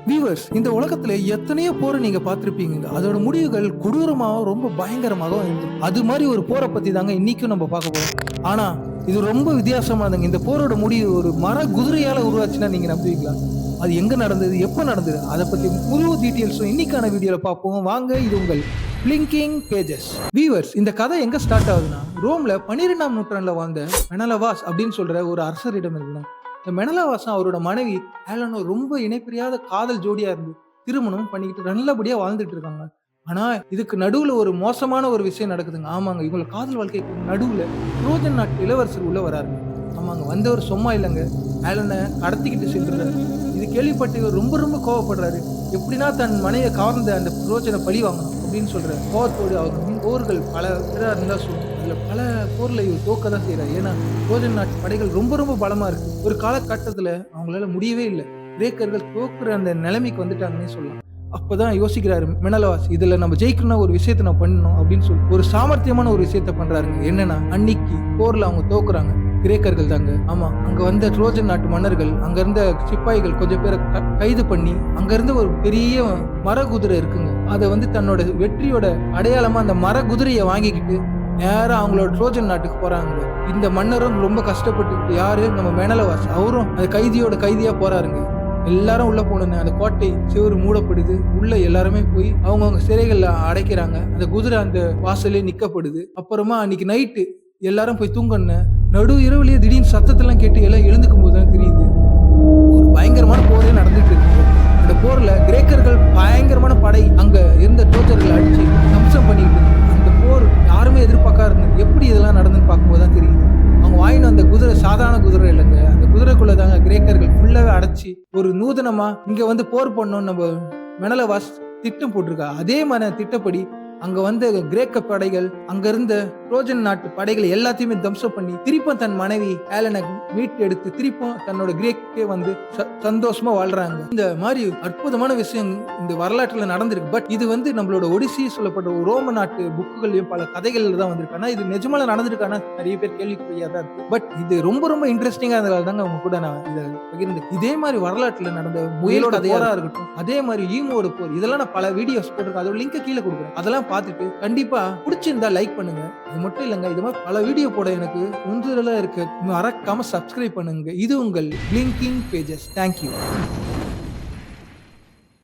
Viewers, இந்த உலகத்துல எத்தனையோ போரை நீங்க பார்த்திருப்பீங்க. அதோட முடிவுகள் கொடூரமாகவும் ரொம்ப பயங்கரமாகவும் இருந்தது. அது மாதிரி ஒரு போரை பத்தி தாங்க இன்னைக்கும் நம்ம பார்க்க போறோம். ஆனா இது ரொம்ப வித்தியாசமானதுங்க. இந்த போரோட முடிவு ஒரு மர குதிரையால உருவாச்சுன்னா நீங்க நம்புவீங்களா? அது எங்க நடந்தது, எப்ப நடந்தது, அதை பத்தி முழு டீட்டெயில்ஸும் இன்னைக்கான வீடியோல பார்ப்போம். வாங்க, இது உங்கள் பிளிங்கிங் பேஜஸ். வீவர்ஸ், இந்த கதை எங்க ஸ்டார்ட் ஆகுதுன்னா, ரோம்ல 12ஆம் நூற்றாண்டுல வாழ்ந்த மெனலவாஸ் அப்படின்னு சொல்ற ஒரு அரசரிடம் இருந்தாங்க. இந்த மெனலவாசம் அவரோட மனைவி ஏலனோ ரொம்ப இணைப்பிரியாத காதல் ஜோடியா இருந்து திருமணம் பண்ணிக்கிட்டு நல்லபடியா வாழ்ந்துட்டு இருக்காங்க. ஆனா இதுக்கு நடுவுல ஒரு மோசமான ஒரு விஷயம் நடக்குதுங்க. ஆமாங்க, இவங்க காதல் வாழ்க்கைக்கு நடுவுல ட்ரோஜன் நாட்டு இளவரசர் உள்ள வராருங்க. ஆமாங்க, வந்தவர் சும்மா இல்லைங்க, ஏலனை கடத்திக்கிட்டு சென்றாரு. இது கேள்விப்பட்டு இவர் ரொம்ப ரொம்ப கோவப்படுறாரு. எப்படின்னா தன் மனைவியை கவர்ந்த அந்த ட்ரோஜனை பழி வாங்கணும் அப்படின்னு சொல்றாரு. கோவத்தோடு அவர் போர்கள் பல பேரா இருந்தா சொல்லுவோம். அதுல பல போர்ல இவர் தோக்க தான் செய்யறாரு. ஏன்னா ட்ரோஜன் நாட்டு படைகள் ரொம்ப ரொம்ப பலமா இருக்கு. ஒரு காலகட்டத்துல அவங்களால முடியவே இல்லை. கிரேக்கர்கள் தோக்குற அந்த நிலைமைக்கு வந்துட்டாங்கன்னே சொல்லலாம். அப்பதான் யோசிக்கிறாரு மெனலவாஸ், இதுல நம்ம ஜெயிக்கணும்னா ஒரு விஷயத்த நான் பண்ணணும் அப்படின்னு சொல்லி ஒரு சாமர்த்தியமான ஒரு விஷயத்த பண்றாருங்க. என்னன்னா, அன்னைக்கு போர்ல அவங்க தோக்குறாங்க, கிரேக்கர்கள் தாங்க. ஆமா, அங்க வந்த ட்ரோஜன் நாட்டு மன்னர்கள் அங்க இருந்த சிப்பாய்கள் கொஞ்சம் பேரை கைது பண்ணி அங்க இருந்த ஒரு பெரிய மர குதிரை இருக்குங்க, அதை தன்னோட வெற்றியோட அடையாளமா அந்த மர குதிரையை வாங்கிக்கிட்டு நேரா அவங்களோட ட்ரோஜன் நாட்டுக்கு போறாங்க. இந்த மன்னரும் ரொம்ப கஷ்டப்பட்டு, யாரு, நம்ம மெனலவாஸ், அவரும் அந்த கைதியா போறாருங்க. எல்லாரும் உள்ள போனோன்னு அந்த கோட்டை சிவரு மூடப்படுது. உள்ள எல்லாருமே போய் அவங்கவுங்க சிறைகள்ல அடைக்கிறாங்க. அந்த குதிரை அந்த வாசலே நிக்கப்படுது. அப்புறமா அன்னைக்கு நைட்டு எல்லாரும் போய் தூங்கன்னு நடு இரவுலயே திடீர்னு சத்தத்தெல்லாம் கேட்டு எல்லாம் எழுந்துக்கும் போதுதான் தெரியுது ஒரு பயங்கரமான போரே நடந்துட்டு இருக்கு. அந்த போர்ல கிரேக்கர்கள் பயங்கரமான படை அங்க இருந்த ட்ரோஜர்களை அடிச்சு தம்சம் பண்ணிட்டு இருக்கு. அந்த போர் யாருமே எதிர்பார்க்காம இருந்தது. எப்படி இதெல்லாம் நடந்துன்னு பார்க்கும்போதுதான் தெரியுது, அவங்க வாங்கின அந்த குதிரை சாதாரண குதிரை இல்லைங்க. அந்த குதிரைக்குள்ள தாங்க கிரேக்கர்கள் ஃபுல்லாவே அடைச்சி ஒரு நூதனமா இங்க போர் பண்ணோம்னு நம்ம மெனலவாஸ் திட்டம் போட்டிருக்கா. அதே மாதிரி திட்டப்படி அங்க கிரேக்க படைகள் அங்க இருந்த ட்ரோஜன் நாட்டு படைகள் எல்லாத்தையுமே தம்சம் பண்ணி திருப்பம் தன் மனைவி ஏலனை மீட்டு எடுத்து திருப்பம் தன்னோட கிரேக்கே சந்தோஷமா வாழ்றாங்க. இந்த மாதிரி அற்புதமான விஷயம் இந்த வரலாற்றுல நடந்திருக்கு. பட் இது நம்மளோட ஒடிசி சொல்லப்பட்ட ரோம நாட்டு புக்குகள்லயும் பல கதைகள்ல தான் வந்திருக்கு. ஆனா இது நிஜமால நடந்திருக்கானா நிறைய பேர் கேள்விக்குறியா தான் இருக்கு. பட் இது ரொம்ப ரொம்ப இன்ட்ரெஸ்டிங்கா இருந்ததால தாங்க அவங்க கூட நான் இதை பகிர்ந்து. இதே மாதிரி வரலாற்றுல நடந்த முயலோட போரா இருக்கட்டும், அதே மாதிரி ஈமோட போர், இதெல்லாம் நான் பல வீடியோஸ் போட்டிருக்கேன். அதோட லிங்க் கீழே கொடுக்குறேன். அதெல்லாம் பார்த்துட்டு கண்டிப்பா பிடிச்சிருந்தா லைக் பண்ணுங்க. இது மட்டும் இல்லைங்க, இது மாதிரி பல வீடியோ போட எனக்கு உந்துதலா இருக்கு. மறக்காம சப்ஸ்கிரைப் பண்ணுங்க. இது உங்கள் பிளிங்கிங் பேஜஸ். தேங்க்யூ.